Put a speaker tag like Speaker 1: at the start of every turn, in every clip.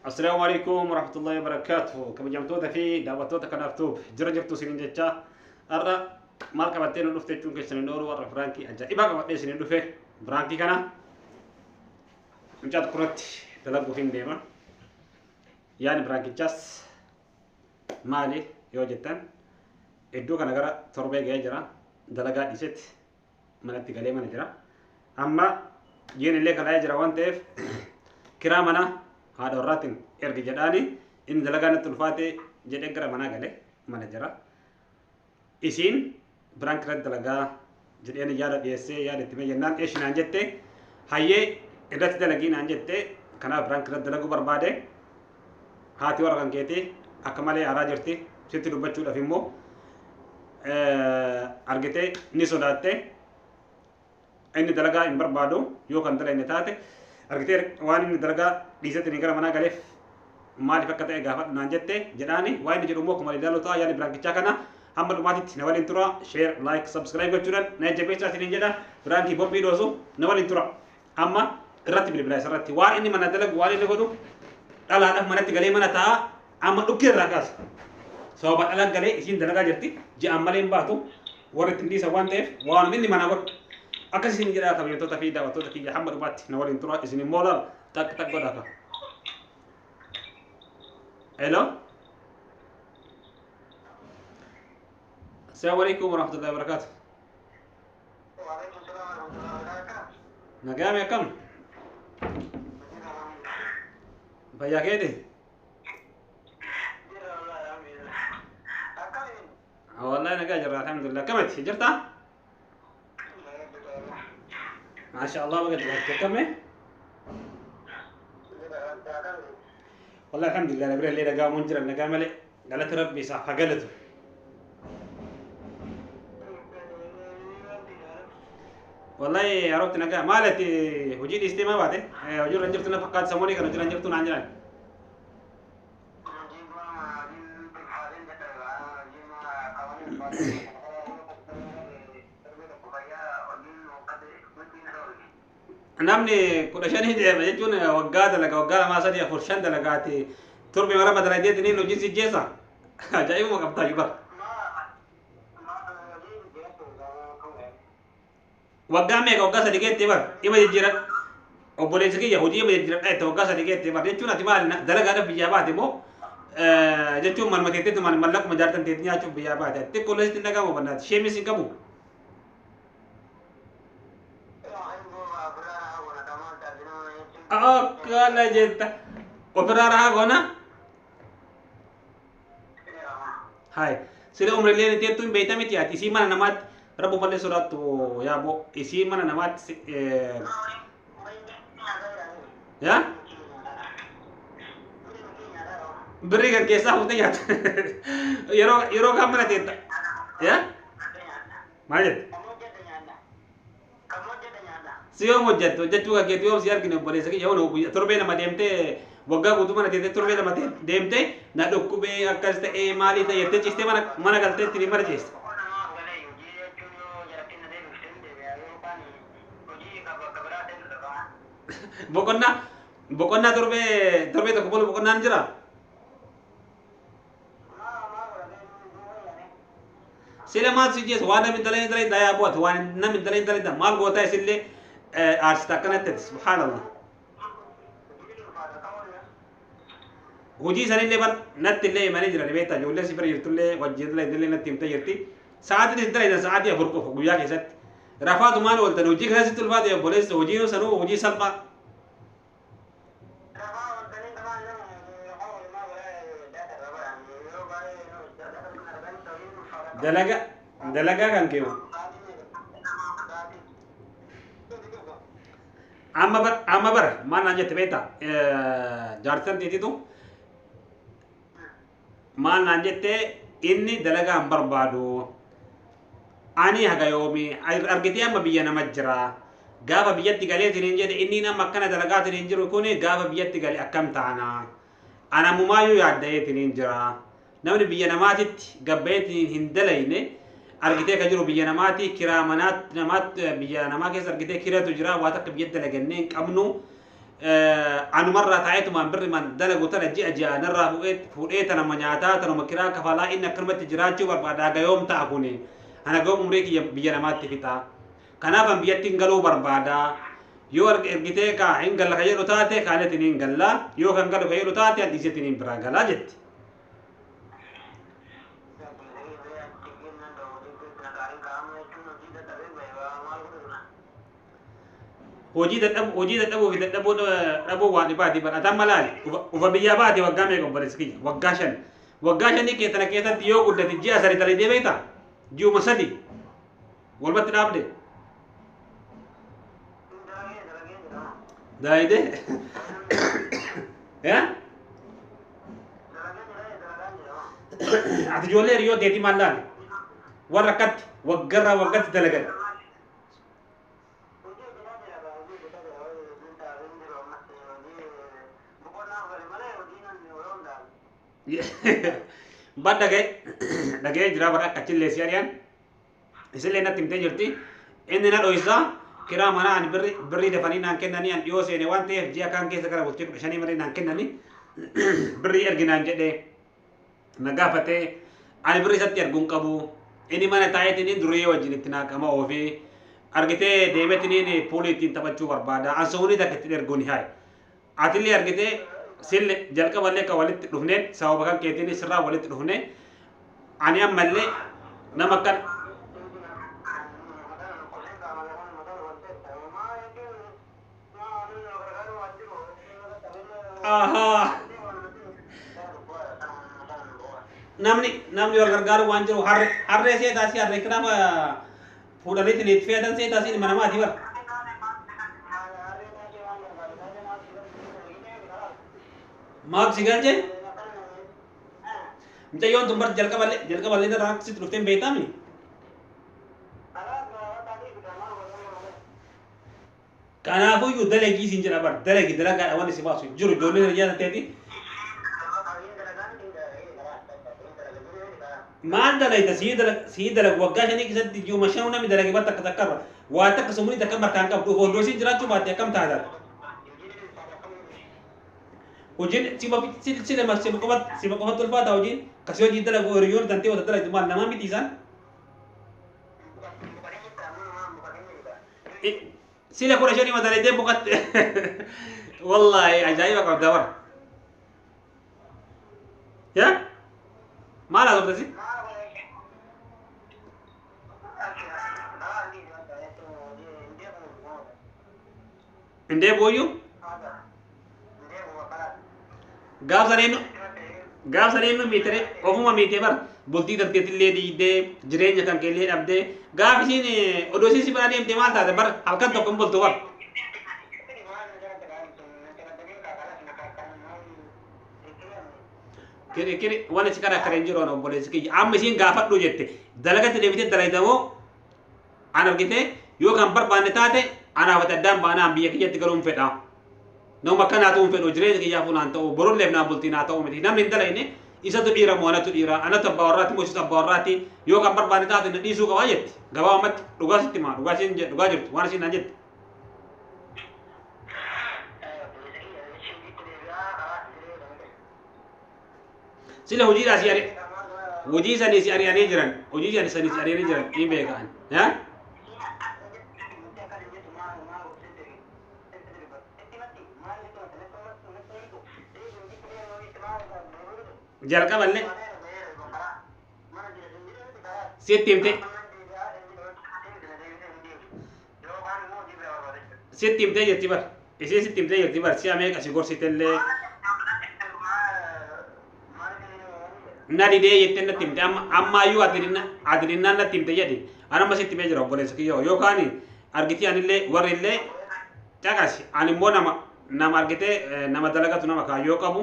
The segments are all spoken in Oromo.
Speaker 1: السلام عليكم ورحمة الله وبركاته. كم جمتوتا في دعوتوتا كنافتوب جرجرتو سنين جتة أرى مالك بتين ودفت تون كسرين دورو ورا فرانكي أجا إباك بتين سنين دفه فرانكي كنا مجاد كرت تلقوا فين ديما يعني فرانكي جاس مالي يوجدتن إدو كنا جرا تربية جرا دلقا ديست مناتي كلي من جرا أما جين اللي كلا جرا وانتف كرامنا هذا الراتين إرجع جداني إن دلقان التلفاتي جدك جرا منا قاله منا جرا إسين برانكرت دلقا جديان يارا بيسة يارا تمي جنان إيش نانجته هاي إدت دلقين نانجته كنا برانكرت دلقو بربادة هاتي ورقان كيتي أكمله أراجرتي ستي ربع شو لفيمو أرجته نسوداته إن دلقا إن بربادو يو كنتلا إن تاته أرجته وان إن دلقا ديسة نيجرا منا قاله maali fakka ta'e gaafadhu naan jette jedhaani waa'ee inni jedhu immoo akkuma ilaaluu ta'a yaali biraankicha kana hamma dhumaatitti na waliin tura share like subscribe gochuudhaan na jabeessaa isiniin jedha biraankii bobbii dhoosu na waliin tura amma irratti bilbilaa isarratti waan inni mana dalagu waan inni godhu dhalaadhaaf manatti galee mana ta'a amma dhukkee irraa kaasa sababa dhalaan galee isiin dalagaa jirti ji'aan malee hin baatu warri ittiin dhiisa waan ta'eef waan inni mana godhu akkas isin jedhaa kabajamtoota fi daawwattoota kiyya hamma dhumaatti na waliin tura isin immoo laal takka godhaa Hello. السلام عليكم ورحمة الله وبركاته.
Speaker 2: وعليكم السلام ورحمة الله وبركاته.
Speaker 1: نقام يا كم؟ بيا كده؟ والله أنا قاجر الحمد لله. كم جرتا؟ ما شاء الله بقيت كم؟ والله الحمد لله نبرة اللي رجع منجر نقام ملء قالت ربي صح قالته والله عرفت نقام مالتي وجيت استماع بعده وجور رنجرتنا فقط سموني كانوا رنجرتنا عنجان namni kudha shanii deema jechuun waggaa dalaga waggaa lamaa sadii afur shan dalagaati turbi mara madala deetini hojii si jeessa ajaa'ibuma qabtaa juba waggaa meeqa waggaa sadii geettee bar ima jijjiira obboleessi kiyya hojii ima jijjiira dhaette waggaa sadii geettee bar jechuun ati maali dalagaadhaaf biyyaa baate immoo jechuun manuma teetteetu mallaquma jaartan teetti nyaachuuf biyyaa baate xiqqoo leesitti dhagahamu bannaati sheemis hin qabu akkana jetta ofirraa rahaa goona hai sila umrileen teettu hin beeyta miti ati isii mana namaatti rabbu malee sodaattu yaabo isii mana namaatti ya birrii kan keessaa fuutee nyaata yeroo kaan mana teetta ya maal jette Siyo hojjattu hojjachuu gaggeetu yoo si argine obboleessa kiyya yoo torbee nama deemtee waggaa guutuu mana teessee torbee nama deemtee na dhukkubee akkas ta'ee maalii ta'e jettee ciistee mana galtee ittiin mara ciiste. Boqonnaa torbee tokko bolu boqonnaan jira. Sila maal si jeessa waan namni dalee dalee dayaa bu'atu waan namni dalee dalee maal gootaa isillee أرسلت كانت سبحان الله وجي سنة اللي بن نت اللي ما نجرا نبيتا جولة سفر يرتلي وجد اللي دلنا نتيم تيرتي ساعات دي تدري إذا ساعات يفرقوا فوقيا كيسات رفعت مان ولتن وجي خلاص تلفات يا بوليس وجي نو وجي سلبا دلقا كان كيما amma bara maal naan jette beektaa jaartan tiititu maal naan jette inni dalagaa hin barbaadu ani haga yoomi argitee amma biyya nama jira gaafa biyyatti galeetiin hin jedhe inni nama akkana dalagaatiin hin jiru kuni gaafa biyyatti gale akkam taana anamumaayyuu yaadda'eetiin hin jira namni biyya namaatitti gabbayeetiin hin dalayne argitee ka jiru biyya namaati kiraa manaat namaat biyya namaa keessa argitee kireetu jira waa takka biyya dalagannee hin qabnu anu marra ta'aytumaan birri man dalagu tana ji'a ji'a narraa fuudhee tana nyaataa tana makiraa kafalaa inni akkanumatti jiraachuu barbaada gayoom ta'a kuni ana goom umrii kiyya biyya namaatti fixaa kanaaf an biyyatti hin galuu barbaada yoo ergitee ka hin galla ka jedhu taate kaanetiin hin galla yoo kan galu ka jedhu taate an dhiisetiin hin biraa galaa jetti hojii dadhabuu fi dhabuu waan dhibaati badhataan malaali ufa biyyaa baate waggaa meeqa obboleessi kiyya waggaa shanii keessana keessatti yoo guddate ji'a sadi talee deebiita ji'uma sadi walbatti dhaabde daayide ati ijoollee hiriyoo teetii maal laale warra akkatti waggarraa waggatti dalagan bad dhagee jira bara akkachillee si ari'an isillee natti himtee jirti inni na dhoysaa kiraa manaa ani birrii dafanii naan kennanii an dhiyoo seene waan ta'eef ji'a kaan keessa gara bultii 15 malee naan kennanii birrii erginaan jedhee na gaafatee ani birrii isatti arguun qabu inni mana taa'eetiin durii wajjin itti naaqama oofii argitee deemeetiin puulii ittiin taphachuu barbaada an soonii takka itti erguun haay atillee argitee sille jalqaballee ka walitti dhufneen sababa kan keetiin sirraa walitti dhufne ani ammallee nama kan aha namni wal gargaaru waan jiru harree seetaasi harree kiraama fuudhaniitiin itti feetan seetaasi ilma namaati bara maaf si galche mucayyoon tun bar jalqaballee irraa sitti dhufteen beektaami kanaafuyyuu dalagii siin jedha bar dalagaadha waan isi baasu jiru ijoollee hiriyyaa tateeti maal dalayta sii dalag waggaa shanii keessatti ji'uma shanuu namni dalage bar takka takkarra waa takka sumuni takka markaan qabdu oondoo siin jiraachuu baatte akkam taatan hojiin sima qofatti ulfaata hojiin kasii hojii dalagu hiriyoon tantee wata dalagdu maal namaa miti isaan sila kudha shanii madalaytee buqatte wallaahi ajaa'iba qabda bara ya maal haa turtasi indee booyyuu gaaf saniinu miitere ofuma miitee bar bultii darteetillee diidee jireenya kan keellee dhabdee gaaf isiin odoo isiin si bira deemtee maal taate bar halkan tokko hin bultu bar kiri waan si kana akkana hin jiru obboleessi kiyya amma isiin gaafadhu jette dalagatti deebitee dalaytamoo an argite yoo kan barbaanne taate anaafate addaan baanaan biyya kiyyatti galuun fedha nama kana ta'uun fedhu jireenya kiyyaaf naan ta'u borolleef naan bultii naa ta'u miti namni hin dalayne isatu dhiira moo anatu dhiira anatu abbaa warraati moo isatu abbaa warraati yoo kan barbaanne taate na dhiisuu qabaa jetti gabaabumatti dhugaa sitti maa dhugaa jirtu waan isiin naan jette sila hojiidhaa si ari hojii sanii si ari'anii jiran hojii sanii si ari'anii jiran hin beekan jalqaballee sitti himte jirti bar isiin sitti himtee jirti bar si'a meeqa si gorsitellee na didee jettee natti himte ammaayyuu adilinnaan natti himte jedhi anamma sitti himee jira obboleessa kiyyoo yookaan argitii anillee warri illee caqasi ani immoo nama argitee nama dalagatu nama kaayyoo qabu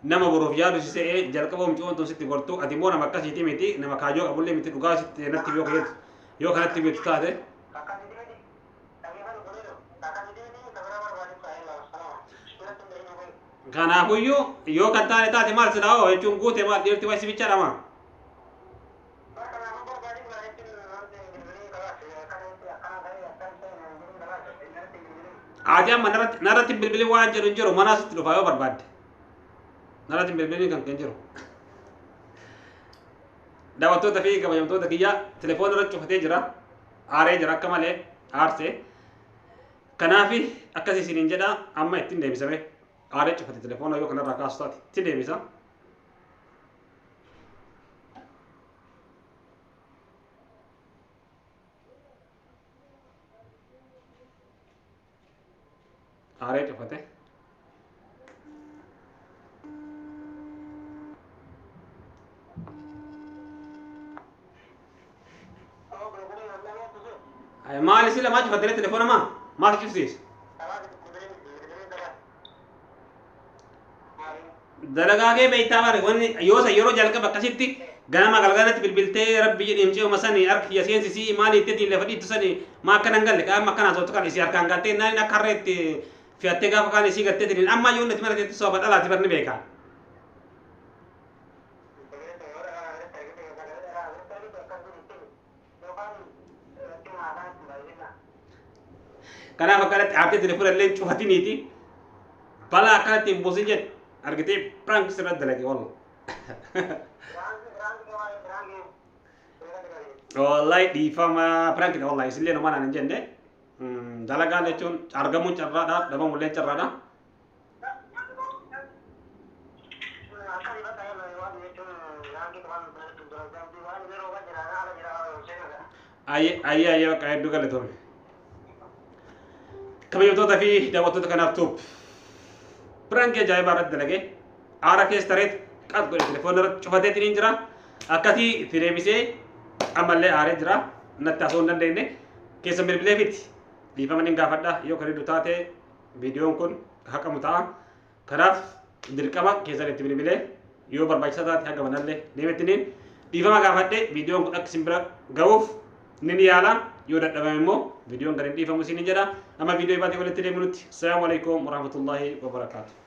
Speaker 1: nama boruuf yaadu si se'ee jalqaba mucoon tun sitti gortu ati immoo nama akkasiiti miti nama kaayyoo qabullee miti dhugaa sitti natti yoo kanatti beektu taate kanaafuyyuu yoo kan taane taate maal silaa oo jechuun guute maal dhiirti waa si bichaadhama ati amma narratti bilbili waan jedhu hin jiru mana asitti dhufaa yoo barbaadde narratti bilbilii kan jiru daawwattoota fi kabajamtoota kiyya telefoona irra cufatee jira aaree jira akka malee aarsee kanaafi akkasii isiniin jedha amma ittiin deebisame aaree cufate telefoona yoo kanarraa kaasu taate ittiin deebisa aaree cufate maali sila maa cufatee telefoona maa cufsiisa dalagaa kee beektaa bare wanni yoo yeroo jalqaba akkasitti ganama galgalatti bilbiltee rabbi jedhimcee umasanii harki kiyya seensisii maali itti diin lafa dhiittu sanii maa akkana hin galle qaama akkanaa soottu kan isii harkaan gattee naan akka harreetti fi'attee gaafa kaan isii gattee tiniin amma yoo natti marateetti sooba dhalaati barni beekaa. Kanaaf akkanatti haftee telefoona illee cufatiniiti balaa akkanatti hin buusin jedhe argitee prank sirratti dalage wallo. Wallahi dhiifama prankidha wallahi isillee nama naan hin jenne dalagaan jechuun argamuun carraadha dhabamullee carraadha. Ayye bakka hedduu galatoome. Kabajamtoota fi daawwattoota kanaaf tuub prank ajaa'ibaa irratti dalage aara keessa tareet qas godhe telefoona irratti cufateetiin jira akkasii itti deebisee ammallee aaree jira natti haasoo hin dandeenye keessa bilbileefiti dhiifama nin gaafadha yoo kan hedduu taate viidiyoon kun haqamu ta'a kanaaf dirqama keessan itti bilbilee yoo barbaachisaa taate haga manallee deemettiniin dhiifama gaafadhe viidiyoon kun akka isin bira ga'uuf nin yaala yoo dadhabame immoo viidiyoon kan hin dhiifamu isin jedha amma viidiyoo baatee walitti deebinutti. Assalaamu alaikum warahmatullahi wabarakatuh.